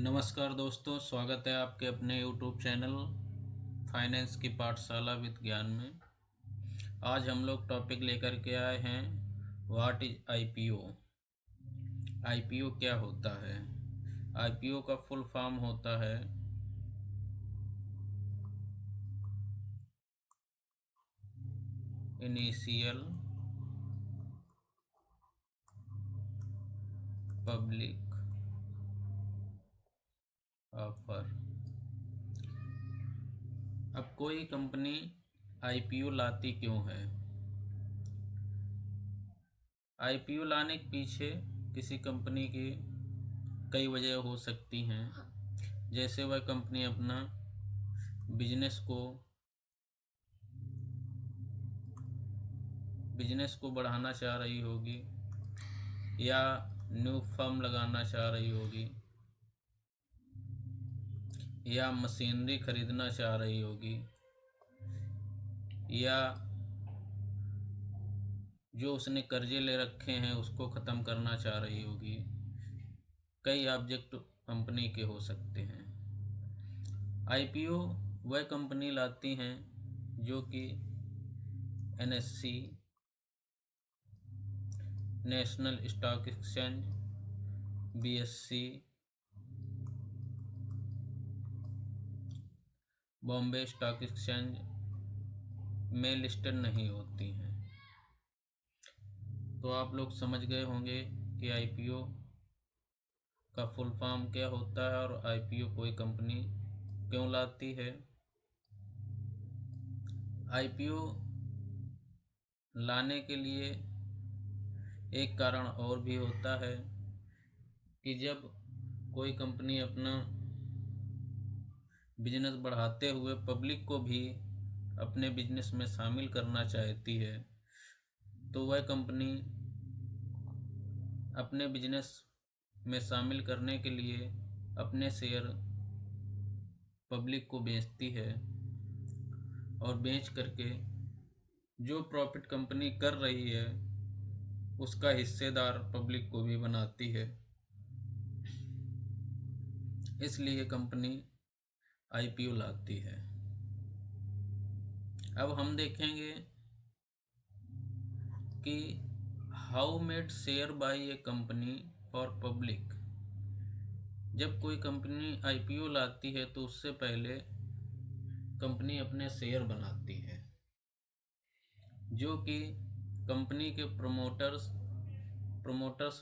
नमस्कार दोस्तों, स्वागत है आपके अपने यूट्यूब चैनल फाइनेंस की पाठशाला विद ज्ञान में। आज हम लोग टॉपिक लेकर के आए हैं, व्हाट इज आईपीओ। आईपीओ क्या होता है? आईपीओ का फुल फॉर्म होता है इनिशियल पब्लिक ऑफर। अब कोई कंपनी आईपीओ लाती क्यों है? आईपीओ लाने के पीछे किसी कंपनी की कई वजह हो सकती हैं। जैसे वह कंपनी अपना बिजनेस को बढ़ाना चाह रही होगी, या न्यू फर्म लगाना चाह रही होगी, या मशीनरी खरीदना चाह रही होगी, या जो उसने कर्जे ले रखे हैं उसको ख़त्म करना चाह रही होगी। कई ऑब्जेक्ट कंपनी के हो सकते हैं। आईपीओ वह कंपनी लाती हैं जो कि NSC, national stock exchange, BSc, Bombay stock exchange में लिस्टेड नहीं होती हैं। तो आप लोग समझ गए होंगे कि आईपीओ का फुल फॉर्म क्या होता है और आईपीओ कोई कंपनी क्यों लाती है। आईपीओ लाने के लिए एक कारण और भी होता है कि जब कोई कंपनी अपना बिजनेस बढ़ाते हुए पब्लिक को भी अपने बिजनेस में शामिल करना चाहती है, तो वह कंपनी अपने बिजनेस में शामिल करने के लिए अपने शेयर पब्लिक को बेचती है, और बेच करके जो प्रॉफिट कंपनी कर रही है उसका हिस्सेदार पब्लिक को भी बनाती है। इसलिए कंपनी आईपीओ लाती है। अब हम देखेंगे कि how made share by a company for public. जब कोई कंपनी आईपीओ लाती है तो उससे पहले कंपनी अपने शेयर बनाती है, जो कि कंपनी के प्रोमोटर्स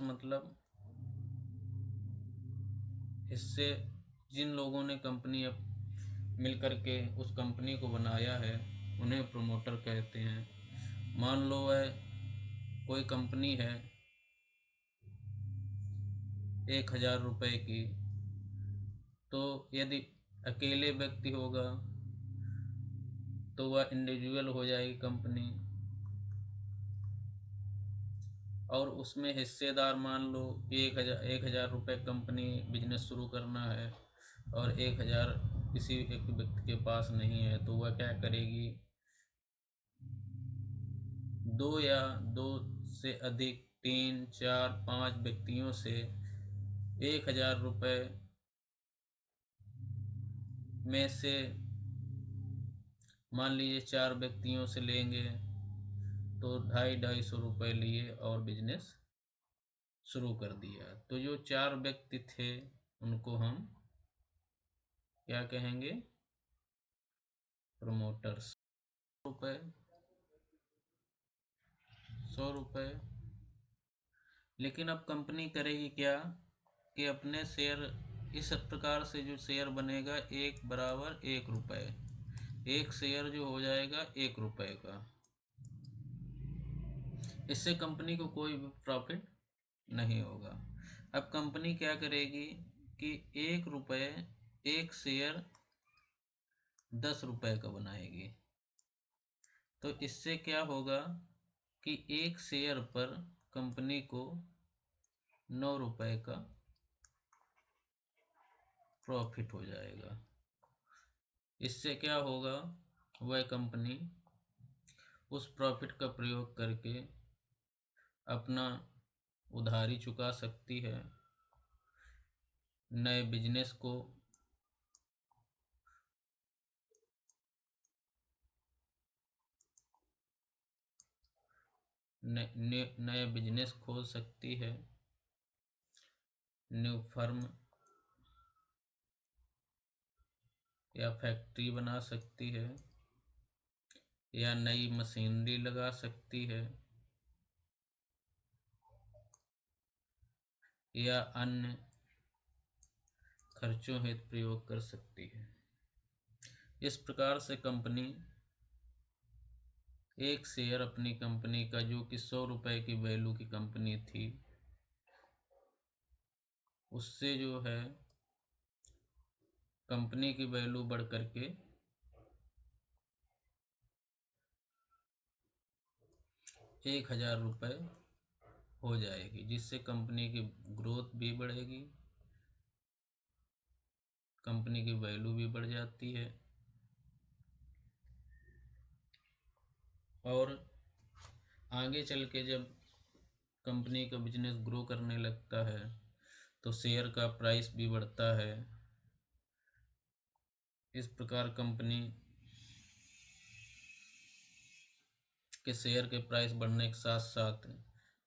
मतलब इससे जिन लोगों ने कंपनी मिलकर के उस कंपनी को बनाया है उन्हें प्रोमोटर कहते हैं। मान लो है कोई कंपनी है 1,000 रुपये की, तो यदि अकेले व्यक्ति होगा तो वह इंडिविजुअल हो जाएगी कंपनी, और उसमें हिस्सेदार मान लो 1,000 रुपये कंपनी बिजनेस शुरू करना है और 1,000 किसी एक व्यक्ति के पास नहीं है, तो वह क्या करेगी, दो या दो से अधिक 3, 4, 5 व्यक्तियों से 1,000 रुपये में से मान लीजिए 4 व्यक्तियों से लेंगे तो 250-250 रुपये लिए और बिजनेस शुरू कर दिया। तो जो 4 व्यक्ति थे उनको हम क्या कहेंगे, प्रमोटर्स। रुपये 100 रुपये। लेकिन अब कंपनी करेगी क्या कि अपने शेयर इस प्रकार से जो शेयर बनेगा 1 = 1 रुपये, एक शेयर जो हो जाएगा 1 रुपये का। इससे कंपनी को कोई भी प्रॉफिट नहीं होगा। अब कंपनी क्या करेगी कि 1 रुपये एक शेयर 10 रुपये का बनाएगी। तो इससे क्या होगा कि एक शेयर पर कंपनी को 9 रुपये का प्रॉफिट हो जाएगा। इससे क्या होगा, वह कंपनी उस प्रॉफिट का प्रयोग करके अपना उधारी चुका सकती है, नए बिजनेस को नए बिजनेस खोल सकती है, न्यू फर्म या फैक्ट्री बना सकती है, या नई मशीनरी लगा सकती है, या अन्य खर्चों हेतु प्रयोग कर सकती है। इस प्रकार से कंपनी एक शेयर अपनी कंपनी का, जो कि 100 रुपए की वैल्यू की कंपनी थी, उससे जो है कंपनी की वैल्यू बढ़ करके 1000 रुपये हो जाएगी, जिससे कंपनी की ग्रोथ भी बढ़ेगी, कंपनी की वैल्यू भी बढ़ जाती है। और आगे चल के जब कंपनी का बिजनेस ग्रो करने लगता है तो शेयर का प्राइस भी बढ़ता है। इस प्रकार कंपनी के शेयर के प्राइस बढ़ने के साथ साथ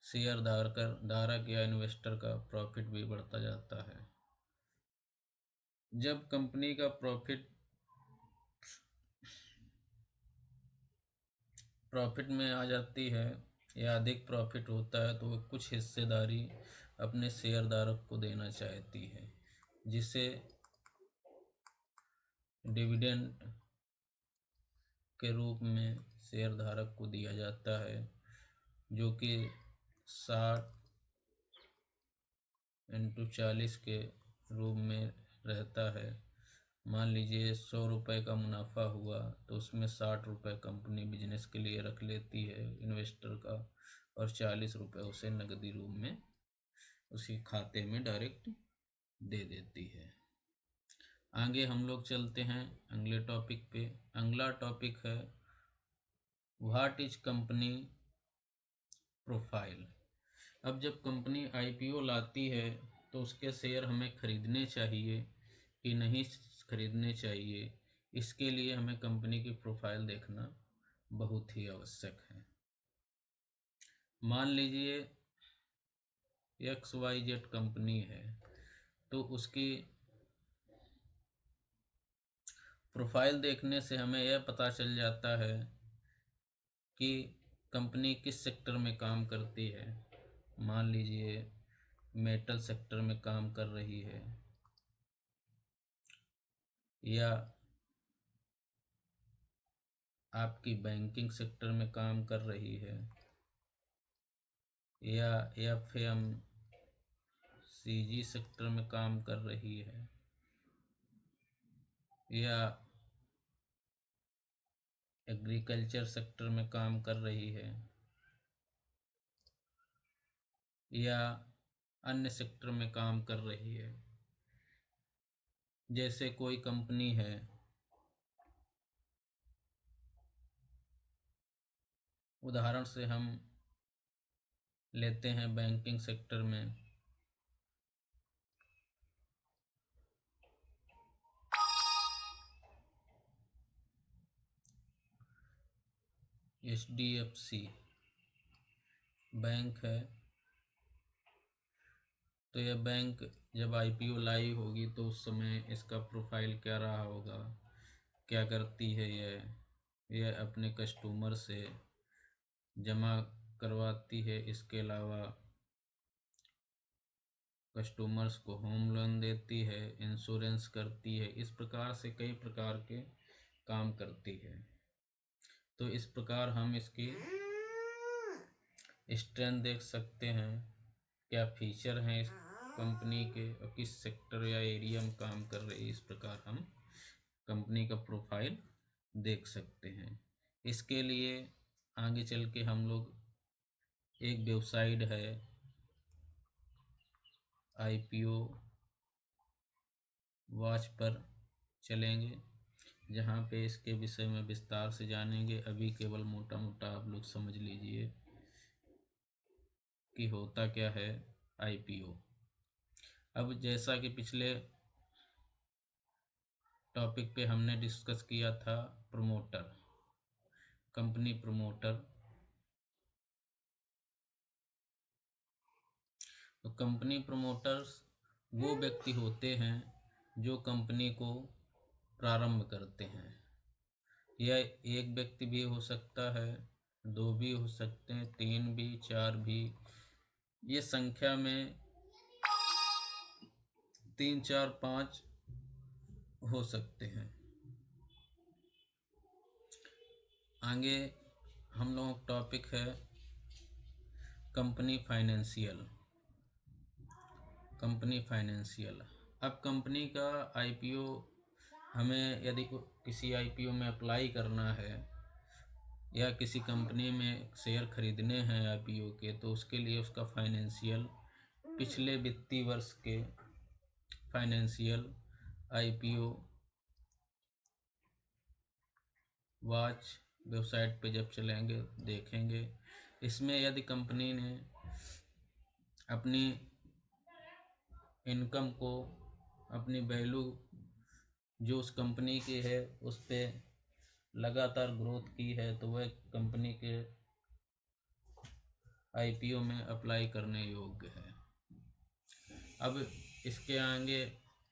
शेयर धारक या इन्वेस्टर का प्रॉफिट भी बढ़ता जाता है। जब कंपनी का प्रॉफिट में आ जाती है या अधिक प्रॉफिट होता है, तो वो कुछ हिस्सेदारी अपने शेयरधारक को देना चाहती है, जिसे डिविडेंड के रूप में शेयरधारक को दिया जाता है, जो कि 60 × 40 के रूप में रहता है। मान लीजिए 100 रुपये का मुनाफा हुआ तो उसमें 60 रुपये कंपनी बिजनेस के लिए रख लेती है इन्वेस्टर का, और 40 रुपये उसे नकदी रूप में उसी खाते में डायरेक्ट दे देती है। आगे हम लोग चलते हैं अगले टॉपिक पे। अगला टॉपिक है व्हाट इज कंपनी प्रोफाइल। अब जब कंपनी आईपीओ लाती है तो उसके शेयर हमें खरीदने चाहिए कि नहीं खरीदने चाहिए, इसके लिए हमें कंपनी की प्रोफाइल देखना बहुत ही आवश्यक है। मान लीजिए XYZ कंपनी है, तो उसकी प्रोफाइल देखने से हमें यह पता चल जाता है कि कंपनी किस सेक्टर में काम करती है। मान लीजिए मेटल सेक्टर में काम कर रही है, या आपकी बैंकिंग सेक्टर में काम कर रही है, या FMCG सेक्टर में काम कर रही है, या एग्रीकल्चर सेक्टर में काम कर रही है, या अन्य सेक्टर में काम कर रही है। जैसे कोई कंपनी है, उदाहरण से हम लेते हैं बैंकिंग सेक्टर में HDFC बैंक है। तो यह बैंक जब आईपीओ लाई होगी तो उस समय इसका प्रोफाइल क्या रहा होगा, क्या करती है यह अपने कस्टमर से जमा करवाती है। इसके अलावा कस्टमर्स को होम लोन देती है, इंश्योरेंस करती है। इस प्रकार से कई प्रकार के काम करती है। तो इस प्रकार हम इसकी स्ट्रेंथ देख सकते हैं, क्या फीचर हैं इस कंपनी के और किस सेक्टर या एरिया में काम कर रही है। इस प्रकार हम कंपनी का प्रोफाइल देख सकते हैं। इसके लिए आगे चल के हम लोग एक वेबसाइट है आईपीओ वॉच पर चलेंगे, जहाँ पे इसके विषय में विस्तार से जानेंगे। अभी केवल मोटा मोटा आप लोग समझ लीजिए कि होता क्या है आईपीओ। अब जैसा कि पिछले टॉपिक पे हमने डिस्कस किया था, प्रमोटर, कंपनी प्रमोटर। तो कंपनी प्रमोटर्स वो व्यक्ति होते हैं जो कंपनी को प्रारंभ करते हैं। यह एक व्यक्ति भी हो सकता है, दो भी हो सकते हैं, तीन भी, चार भी। ये संख्या में 3, 4, 5 हो सकते हैं। आगे हम लोगों का टॉपिक है कंपनी फाइनेंशियल। Company financial. अब कंपनी का आईपीओ, हमें यदि किसी आईपीओ में अप्लाई करना है या किसी कंपनी में शेयर खरीदने हैं आईपीओ के, तो उसके लिए उसका फाइनेंशियल, पिछले वित्तीय वर्ष के फाइनेंशियल आईपीओ वॉच वेबसाइट पे जब चलेंगे देखेंगे। इसमें यदि कंपनी ने अपनी इनकम को, अपनी वैल्यू जो उस कंपनी की है उस पर लगातार ग्रोथ की है, तो वह कंपनी के आईपीओ में अप्लाई करने योग्य है। अब इसके आगे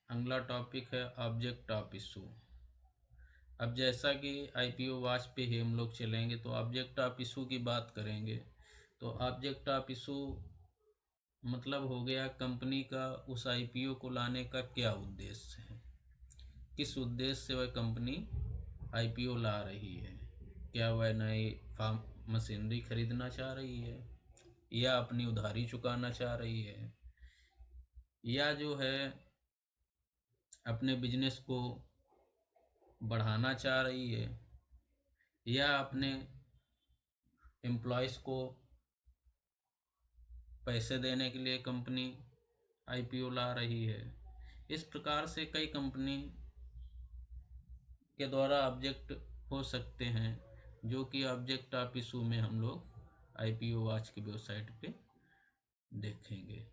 अगला टॉपिक है ऑब्जेक्ट ऑफ इशू। अब जैसा कि आईपीओ वॉच पे ही हम लोग चलेंगे, तो ऑब्जेक्ट ऑफ इशू की बात करेंगे। तो ऑब्जेक्ट ऑफ इशू मतलब हो गया कंपनी का उस आईपीओ को लाने का क्या उद्देश्य है, किस उद्देश्य से वह कंपनी आईपीओ ला रही है। क्या वह नई फार्म मशीनरी खरीदना चाह रही है, या अपनी उधारी चुकाना चाह रही है, या जो है अपने बिजनेस को बढ़ाना चाह रही है, या अपने एम्प्लॉयज़ को पैसे देने के लिए कंपनी आईपीओ ला रही है। इस प्रकार से कई कंपनी के द्वारा ऑब्जेक्ट हो सकते हैं, जो कि ऑब्जेक्ट ऑफ इशू में हम लोग आईपीओ वॉच की वेबसाइट पे देखेंगे।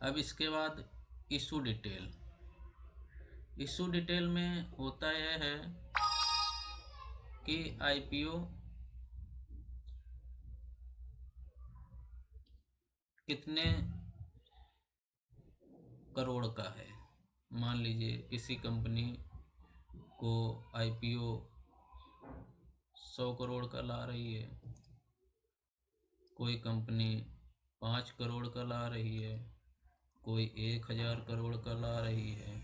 अब इसके बाद इशू डिटेल। इशू डिटेल में होता यह है कि आईपीओ कितने करोड़ का है। मान लीजिए किसी कंपनी को आईपीओ 100 करोड़ का ला रही है, कोई कंपनी 5 करोड़ का ला रही है, कोई 1000 करोड़ का ला रही है।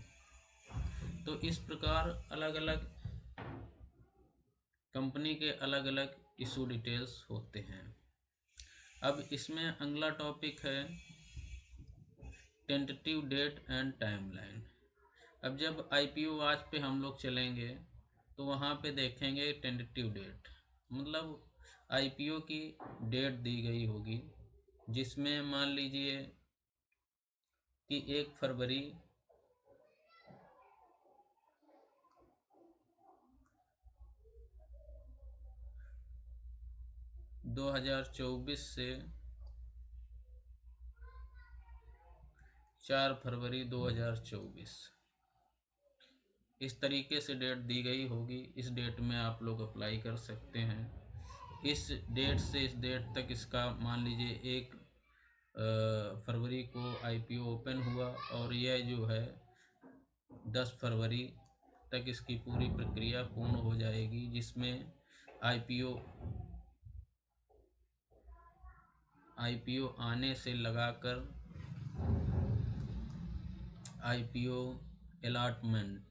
तो इस प्रकार अलग अलग कंपनी के अलग अलग इशू डिटेल्स होते हैं। अब इसमें अगला टॉपिक है टेंटेटिव डेट एंड टाइमलाइन। अब जब आईपीओ वॉच पे हम लोग चलेंगे, तो वहाँ पे देखेंगे टेंटेटिव डेट, मतलब आईपीओ की डेट दी गई होगी, जिसमें मान लीजिए कि 1 फरवरी 2024 से 4 फरवरी 2024, इस तरीके से डेट दी गई होगी। इस डेट में आप लोग अप्लाई कर सकते हैं। इस डेट से इस डेट तक इसका मान लीजिए 1 फरवरी को आईपीओ ओपन हुआ, और यह जो है 10 फरवरी तक इसकी पूरी प्रक्रिया पूर्ण हो जाएगी, जिसमें आईपीओ आने से लगाकर आईपीओ अलॉटमेंट,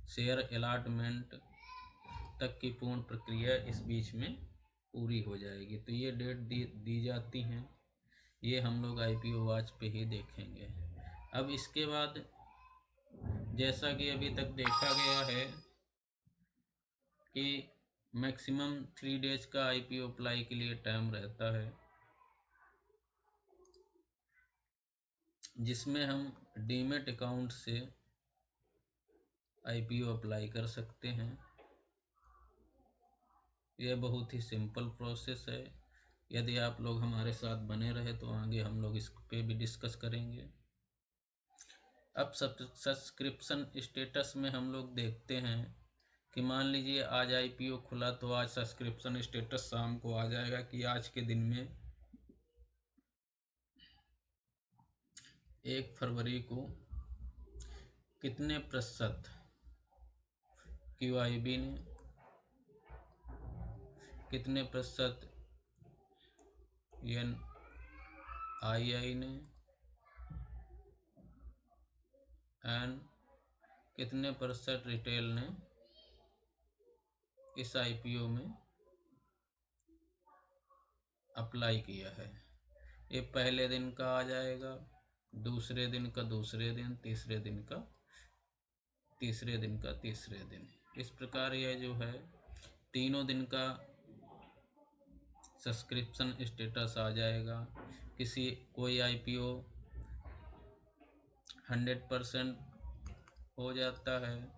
शेयर अलॉटमेंट तक की पूर्ण प्रक्रिया इस बीच में पूरी हो जाएगी। तो ये डेट दी जाती हैं, ये हम लोग आईपीओ वॉच पे ही देखेंगे। अब इसके बाद जैसा कि अभी तक देखा गया है कि मैक्सिमम 3 डेज का आईपीओ अप्लाई के लिए टाइम रहता है, जिसमें हम डीमैट अकाउंट से आईपीओ अप्लाई कर सकते हैं। यह बहुत ही सिंपल प्रोसेस है। यदि आप लोग हमारे साथ बने रहे तो आगे हम लोग इस पे भी डिस्कस करेंगे। अब सब्सक्रिप्शन स्टेटस में हम लोग देखते हैं कि मान लीजिए आज आईपीओ खुला तो आज सब्सक्रिप्शन स्टेटस शाम को आ जाएगा कि आज के दिन में 1 फरवरी को कितने प्रतिशत QIB ने, कितने प्रतिशत NII ने एंड कितने प्रतिशत रिटेल ने इस आईपीओ में अप्लाई किया है। ये पहले दिन का आ जाएगा, दूसरे दिन का दूसरे दिन, तीसरे दिन का तीसरे दिन का तीसरे दिन। इस प्रकार यह जो है तीनों दिन का सब्सक्रिप्शन स्टेटस आ जाएगा। कोई आईपीओ 100% हो जाता है,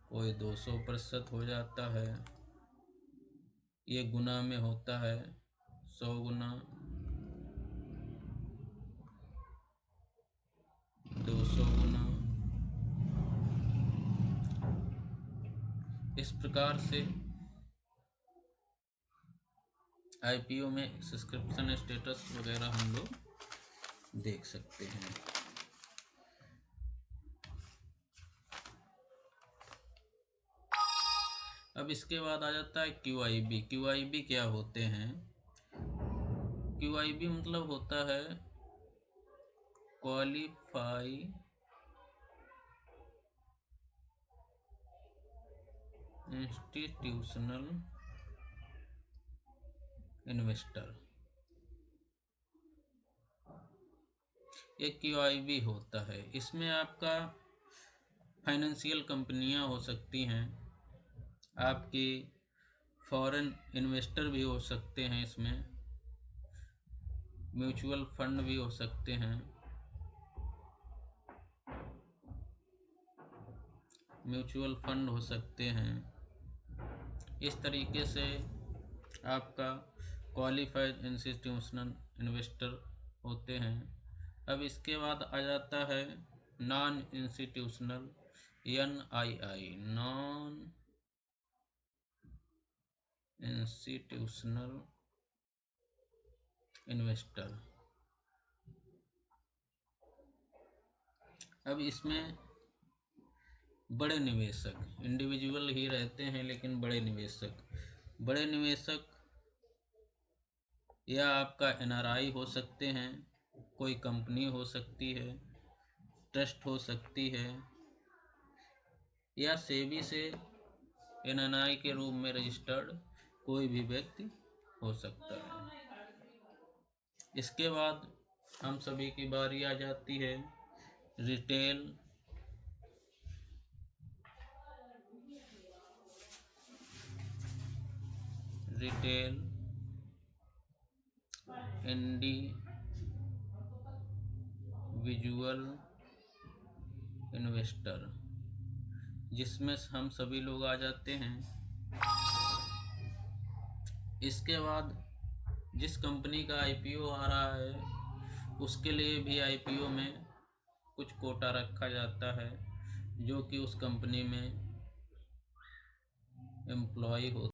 कोई 200% हो जाता है। ये गुना में होता है 100 गुना, 200 गुना। इस प्रकार से आईपीओ में सब्सक्रिप्शन स्टेटस वगैरह हम लोग देख सकते हैं। अब इसके बाद आ जाता है QIB। QIB क्या होते हैं? QIB मतलब होता है क्वालिफाई इंस्टीट्यूशनल इन्वेस्टर। ये QIB होता है। इसमें आपका फाइनेंशियल कंपनियां हो सकती हैं, आपकी फॉरेन इन्वेस्टर भी हो सकते हैं, इसमें म्यूचुअल फंड भी हो सकते हैं, म्यूचुअल फंड हो सकते हैं। इस तरीके से आपका क्वालिफाइड इंस्टीट्यूशनल इन्वेस्टर होते हैं। अब इसके बाद आ जाता है non institutional NII, non institutional investor. अब इसमें बड़े निवेशक, इंडिविजुअल ही रहते हैं लेकिन बड़े निवेशक या आपका NRI हो सकते हैं, कोई कंपनी हो सकती है, ट्रस्ट हो सकती है, या सेबी से NNI के रूप में रजिस्टर्ड कोई भी व्यक्ति हो सकता है। इसके बाद हम सभी की बारी आ जाती है रिटेल इंडिविजुअल इन्वेस्टर, जिसमें हम सभी लोग आ जाते हैं। इसके बाद जिस कंपनी का आईपीओ आ रहा है उसके लिए भी आईपीओ में कुछ कोटा रखा जाता है, जो कि उस कंपनी में एम्प्लॉय हो